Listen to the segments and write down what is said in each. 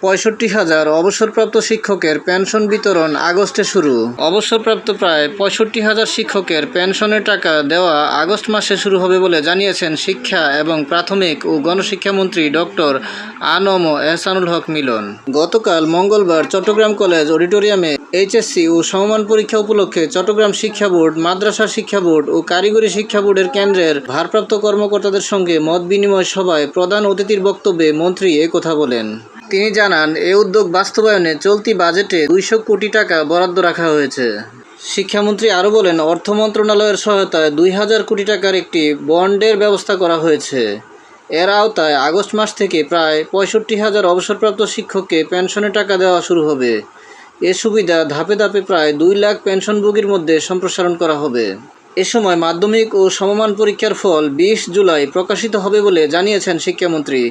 ৬৫,০০০ অবসরপ্রাপ্ত শিক্ষকের পেনশন বিতরণ আগস্টে শুরু। অবসরপ্রাপ্ত প্রায় ৬৫,০০০ শিক্ষকের পেনশনের টাকা দেওয়া আগস্ট মাসে শুরু হবে বলে জানিয়েছেন শিক্ষা এবং প্রাথমিক ও গণশিক্ষামন্ত্রী ডক্টর আ.ন.ম এহসানুল হক মিলন। গতকাল মঙ্গলবার চট্টগ্রাম কলেজ অডিটোরিয়ামে এইচএসসি ও সমমান পরীক্ষা উপলক্ষে চট্টগ্রাম শিক্ষা বোর্ড, মাদ্রাসা শিক্ষা বোর্ড ও কারিগরি শিক্ষা বোর্ডের কেন্দ্রের ভারপ্রাপ্ত কর্মকর্তাদের সঙ্গে মত বিনিময় সভায় প্রধান অতিথির বক্তব্যে মন্ত্রী কথা বলেন। তিনি জানান, এ উদ্যোগ বাস্তবায়নে চলতি বাজেটে ২০০ কোটি টাকা বরাদ্দ রাখা হয়েছে। শিক্ষামন্ত্রী আরও বলেন, অর্থ মন্ত্রণালয়ের সহায়তায় ২,০০০ কোটি টাকার একটি বন্ডের ব্যবস্থা করা হয়েছে। এর আওতায় আগস্ট মাস থেকে প্রায় ৬৫,০০০ অবসরপ্রাপ্ত শিক্ষককে পেনশনের টাকা দেওয়া শুরু হবে। এ সুবিধা ধাপে ধাপে প্রায় ২ লাখ পেনশনভোগীর মধ্যে সম্প্রসারণ করা হবে। এ সময় মাধ্যমিক ও সমমান পরীক্ষার ফল ২০ জুলাই প্রকাশিত হবে বলে জানিয়েছেন শিক্ষামন্ত্রী।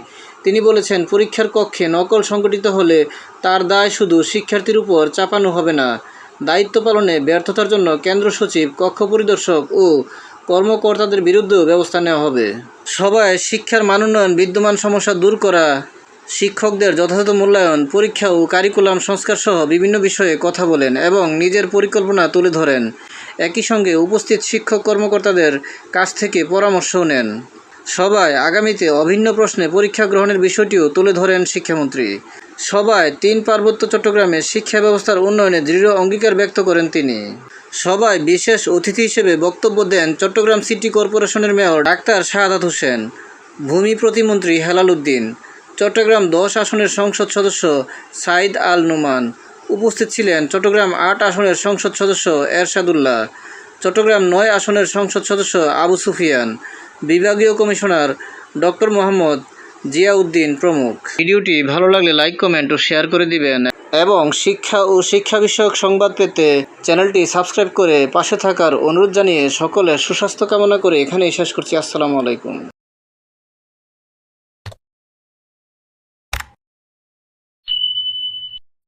তিনি বলেছেন, পরীক্ষার কক্ষে নকল সংঘটিত হলে তার দায় শুধু শিক্ষার্থীর উপর চাপানো হবে না। দায়িত্ব পালনে ব্যর্থতার জন্য কেন্দ্র সচিব, কক্ষ পরিদর্শক ও কর্মকর্তাদের বিরুদ্ধেও ব্যবস্থা নেওয়া হবে। সভায় শিক্ষার মানোন্নয়ন, বিদ্যমান সমস্যা দূর করা, শিক্ষকদের যথাযথ মূল্যায়ন, পরীক্ষা ও কারিকুলাম সংস্কার সহ বিভিন্ন বিষয়ে কথা বলেন এবং নিজের পরিকল্পনা তুলে ধরেন। একই সঙ্গে উপস্থিত শিক্ষক কর্মকর্তাদের কাছ থেকে পরামর্শও নেন। সভায় আগামীতে অভিন্ন প্রশ্নে পরীক্ষা গ্রহণের বিষয়টিও তুলে ধরেন শিক্ষামন্ত্রী। সভায় ৩ পার্বত্য চট্টগ্রামে শিক্ষা ব্যবস্থার উন্নয়নে দৃঢ় অঙ্গীকার ব্যক্ত করেন তিনি। সভায় বিশেষ অতিথি হিসেবে বক্তব্য দেন চট্টগ্রাম সিটি কর্পোরেশনের মেয়র ডাক্তার শাহাদাত হোসেন, ভূমি প্রতিমন্ত্রী হেলাল উদ্দিন, চট্টগ্রাম ১০ আসনের সংসদ সদস্য সাইদ আল নোমান। উপস্থিত ছিলেন চট্টগ্রাম ৮ আসনের সংসদ সদস্য এরশাদুল্লাহ, চট্টগ্রাম ৯ আসনের সংসদ সদস্য আবু সুফিয়ান, বিভাগীয় কমিশনার ডক্টর মোহাম্মদ জিয়াউদ্দিন প্রমুখ। ভিডিওটি ভালো লাগলে লাইক, কমেন্ট ও শেয়ার করে দিবেন এবং শিক্ষা ও শিক্ষা বিষয়ক সংবাদ পেতে চ্যানেলটি সাবস্ক্রাইব করে পাশে থাকার অনুরোধ জানিয়ে সকলের সুস্বাস্থ্য কামনা করে এখানেই শেষ করছি। আসসালামু আলাইকুম।